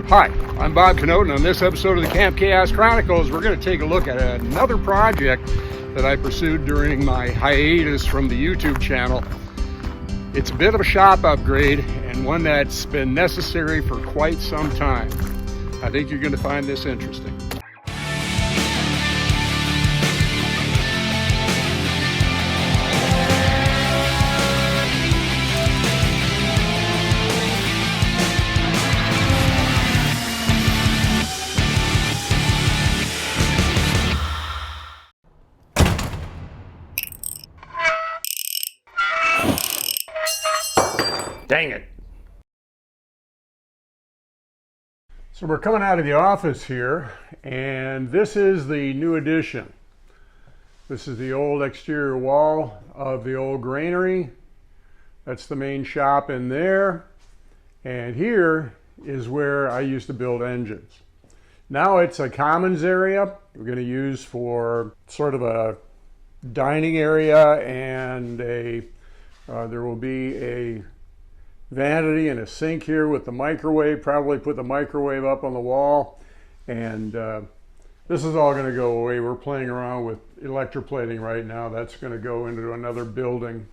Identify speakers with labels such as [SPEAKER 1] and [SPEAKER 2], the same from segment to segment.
[SPEAKER 1] Hi, I'm Bob Canote, and on this episode of the Camp Chaos Chronicles, we're going to take a look at another project that I pursued during my hiatus from the YouTube channel. It's a bit of a shop upgrade and one that's been necessary for quite some time. I think you're going to find this interesting. Dang it. So we're coming out of the office here, and this is the new addition. This is the old exterior wall of the old granary. That's the main shop in there. And here is where I used to build engines. Now it's a commons area we're going to use for sort of a dining area, and there will be a vanity and a sink here with the microwave. Probably put the microwave up on the wall, and this is all going to go away. We're playing around with electroplating right now. That's going to go into another building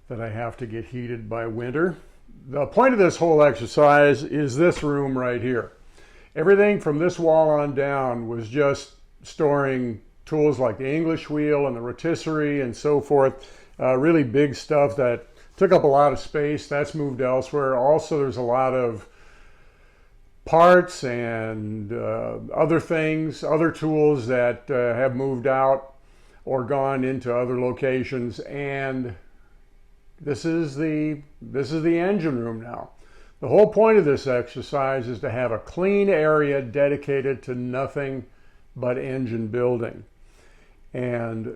[SPEAKER 1] that I have to get heated by winter. The point of this whole exercise is this room right here. Everything from this wall on down was just storing tools like the English wheel and the rotisserie and so forth. Really big stuff that took up a lot of space. That's moved elsewhere. Also, there's a lot of parts and other things, other tools that have moved out or gone into other locations. And this is the engine room now. The whole point of this exercise is to have a clean area dedicated to nothing but engine building. And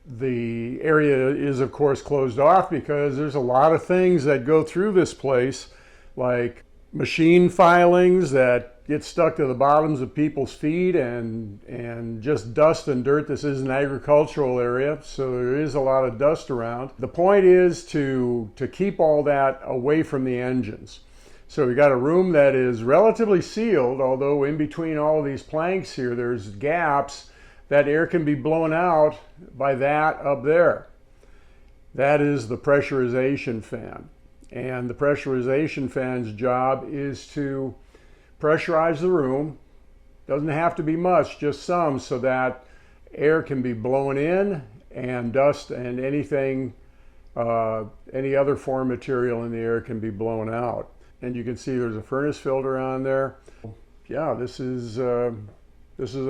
[SPEAKER 1] the area is, of course, closed off because there's a lot of things that go through this place, like machine filings that get stuck to the bottoms of people's feet, and just dust and dirt. This is an agricultural area, so there is a lot of dust around. The point is to keep all that away from the engines. So we got a room that is relatively sealed, although in between all of these planks here, there's gaps. That air can be blown out by that up there. That is the pressurization fan. And the pressurization fan's job is to pressurize the room. Doesn't have to be much, just some, so that air can be blown in and dust and anything, any other foreign material in the air can be blown out. And you can see there's a furnace filter on there. Yeah, this is a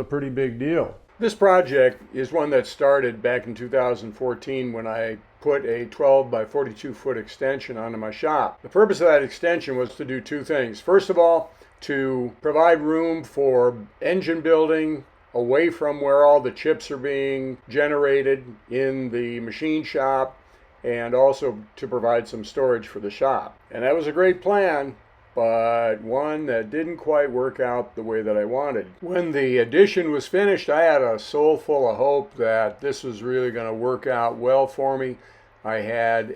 [SPEAKER 1] pretty big deal. This project is one that started back in 2014 when I put a 12 by 42 foot extension onto my shop. The purpose of that extension was to do two things. First of all, to provide room for engine building away from where all the chips are being generated in the machine shop, and also to provide some storage for the shop. And that was a great plan, but one that didn't quite work out the way that I wanted. When the addition was finished, I had a soul full of hope that this was really going to work out well for me. I had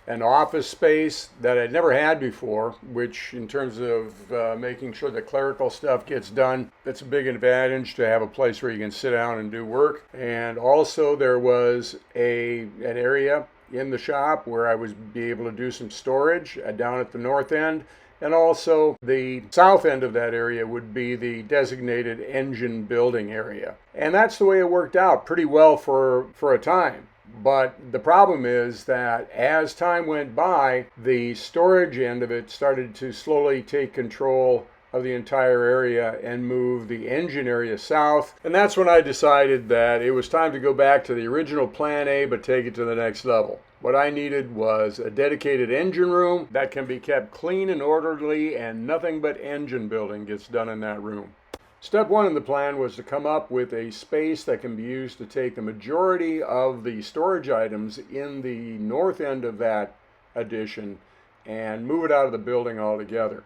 [SPEAKER 1] an office space that I'd never had before, which in terms of making sure the clerical stuff gets done, it's a big advantage to have a place where you can sit down and do work. And also there was an area in the shop where I would be able to do some storage down at the north end, and also the south end of that area would be the designated engine building area. And that's the way it worked out pretty well for a time. But the problem is that as time went by, the storage end of it started to slowly take control of the entire area and move the engine area south. And that's when I decided that it was time to go back to the original plan A, but take it to the next level. What I needed was a dedicated engine room that can be kept clean and orderly, and nothing but engine building gets done in that room. Step one in the plan was to come up with a space that can be used to take the majority of the storage items in the north end of that addition and move it out of the building altogether.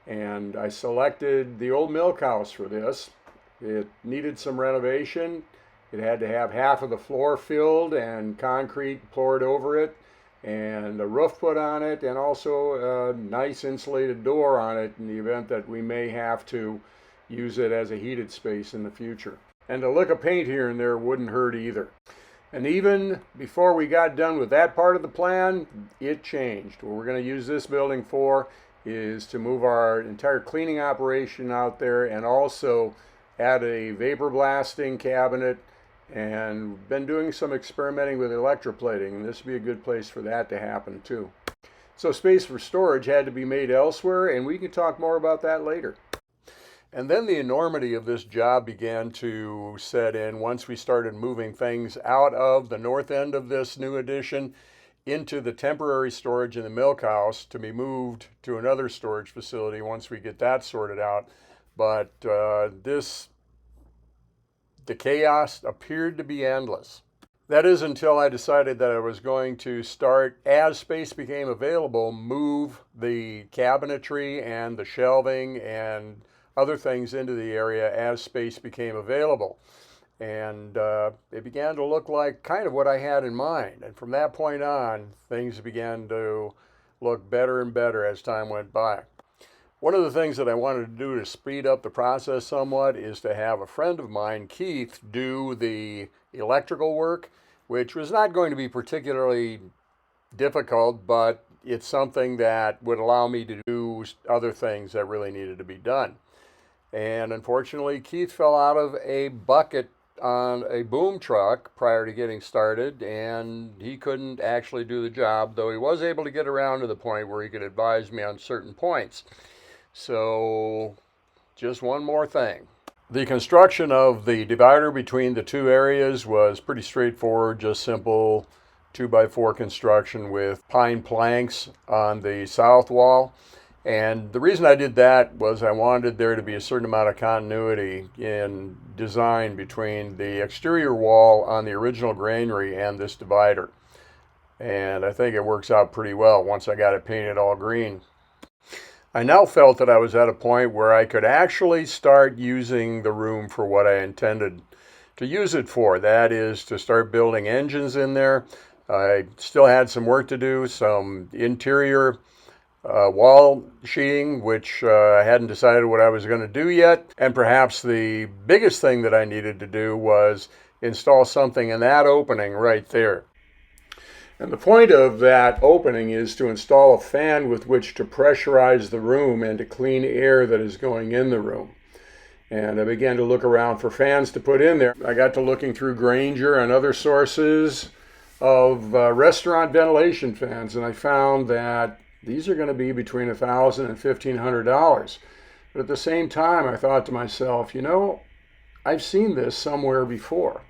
[SPEAKER 1] And I selected the old milk house for this. It needed some renovation. It had to have half of the floor filled and concrete poured over it. and a roof put on it, and also a nice insulated door on it in the event that we may have to use it as a heated space in the future. And a lick of paint here and there wouldn't hurt either. And even before we got done with that part of the plan, it changed. What we're going to use this building for is to move our entire cleaning operation out there, and also add a vapor blasting cabinet, and we've been doing some experimenting with electroplating, and this would be a good place for that to happen too. So space for storage had to be made elsewhere, and we can talk more about that later. And then the enormity of this job began to set in once we started moving things out of the north end of this new addition into the temporary storage in the milk house, to be moved to another storage facility once we get that sorted out. But the chaos appeared to be endless. That is until I decided that I was going to start, as space became available, move the cabinetry and the shelving and other things into the area as space became available. And it began to look like kind of what I had in mind. And from that point on, things began to look better and better as time went by. One of the things that I wanted to do to speed up the process somewhat is to have a friend of mine, Keith, do the electrical work, which was not going to be particularly difficult, but it's something that would allow me to do other things that really needed to be done. And unfortunately, Keith fell out of a bucket on a boom truck prior to getting started, and he couldn't actually do the job, though he was able to get around to the point where he could advise me on certain points. So just one more thing. The construction of the divider between the two areas was pretty straightforward, just simple 2x4 construction with pine planks on the south wall. And the reason I did that was I wanted there to be a certain amount of continuity in design between the exterior wall on the original granary and this divider. And I think it works out pretty well once I got it painted all green. I now felt that I was at a point where I could actually start using the room for what I intended to use it for. That is, to start building engines in there. I still had some work to do, some interior wall sheeting, which I hadn't decided what I was going to do yet. And perhaps the biggest thing that I needed to do was install something in that opening right there. And the point of that opening is to install a fan with which to pressurize the room and to clean air that is going in the room. And I began to look around for fans to put in there. I got to looking through Granger and other sources of restaurant ventilation fans, and I found that these are going to be between $1,000 and $1,500. But at the same time, I thought to myself, you know, I've seen this somewhere before.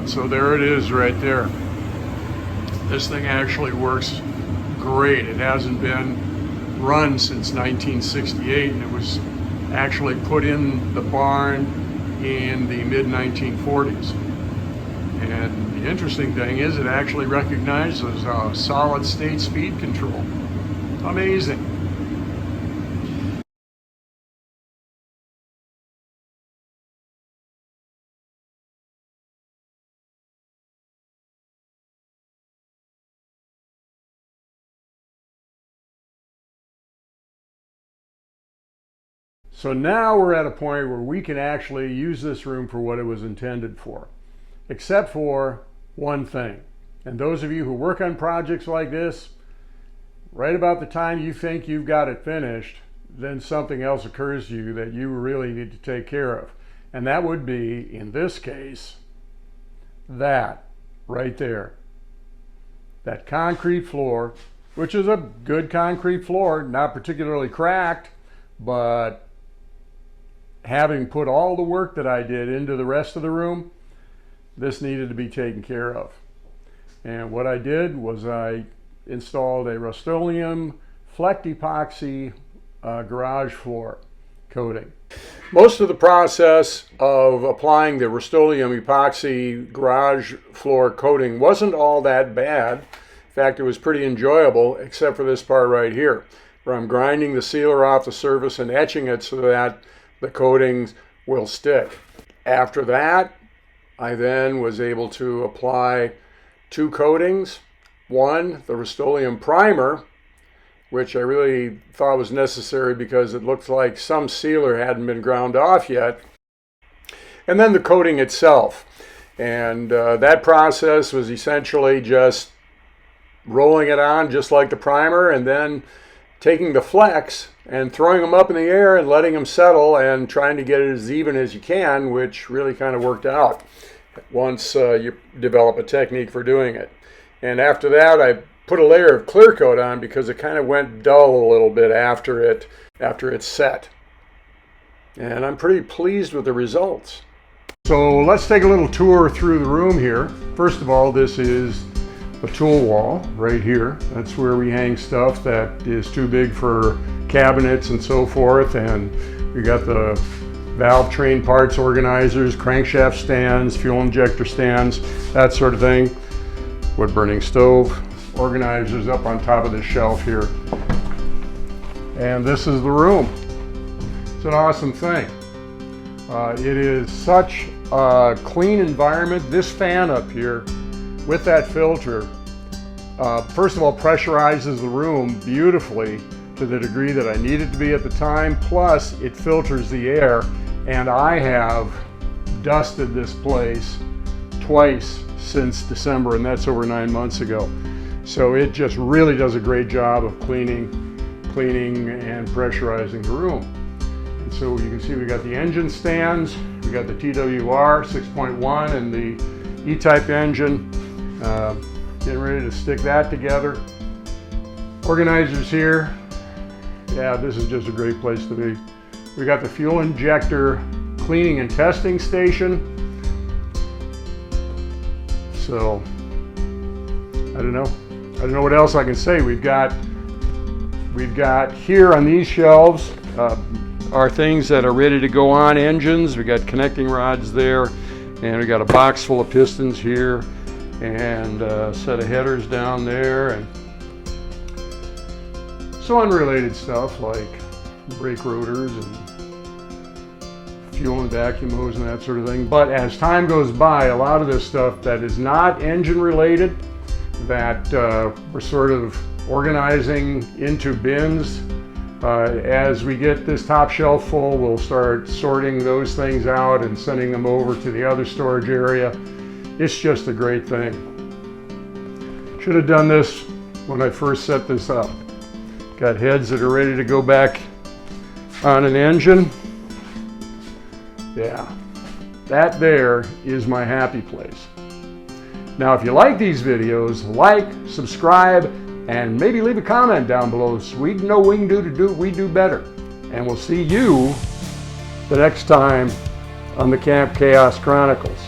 [SPEAKER 1] So there it is right there. This thing actually works great. It hasn't been run since 1968, and it was actually put in the barn in the mid-1940s. And the interesting thing is it actually recognizes solid state speed control. Amazing. So now we're at a point where we can actually use this room for what it was intended for, except for one thing. And those of you who work on projects like this, right about the time you think you've got it finished, then something else occurs to you that you really need to take care of. And that would be, in this case, that right there. That concrete floor, which is a good concrete floor, not particularly cracked, but having put all the work that I did into the rest of the room, this needed to be taken care of. And what I did was I installed a Rust-Oleum Fleck Epoxy garage floor coating. Most of the process of applying the Rust-Oleum Epoxy garage floor coating wasn't all that bad. In fact, it was pretty enjoyable, except for this part right here, where I'm grinding the sealer off the surface and etching it so that the coatings will stick. After that, I then was able to apply 2 coatings. One, the Rust-Oleum primer, which I really thought was necessary because it looked like some sealer hadn't been ground off yet. And then the coating itself. And that process was essentially just rolling it on just like the primer, and then taking the flecks and throwing them up in the air and letting them settle and trying to get it as even as you can, which really kind of worked out once you develop a technique for doing it. And after that, I put a layer of clear coat on because it kind of went dull a little bit after it's set. And I'm pretty pleased with the results. So let's take a little tour through the room here. First of all, this is the tool wall right here. That's where we hang stuff that is too big for cabinets and so forth. And we got the valve train parts organizers, crankshaft stands, fuel injector stands, that sort of thing. Wood burning stove organizers up on top of this shelf here. And this is the room. It's an awesome thing. It is such a clean environment. This fan up here with that filter, first of all, pressurizes the room beautifully to the degree that I need it to be at the time. Plus, it filters the air, and I have dusted this place twice since December, and that's over 9 months ago. So it just really does a great job of cleaning and pressurizing the room. And so you can see we got the engine stands, we got the TWR 6.1 and the E-type engine. Getting ready to stick that together. Organizers here. Yeah, this is just a great place to be. We got the fuel injector cleaning and testing station. So, I don't know what else I can say. We've got here on these shelves are things that are ready to go on engines. We got connecting rods there, and we got a box full of pistons here, and a set of headers down there, and some unrelated stuff like brake rotors and fuel and vacuum hose and that sort of thing. But as time goes by, a lot of this stuff that is not engine related, that we're sort of organizing into bins. As we get this top shelf full, we'll start sorting those things out and sending them over to the other storage area. It's just a great thing. Should have done this when I first set this up. Got heads that are ready to go back on an engine. Yeah, that there is my happy place. Now, if you like these videos, like, subscribe, and maybe leave a comment down below so we know what we can do we do better. And we'll see you the next time on the Camp Chaos Chronicles.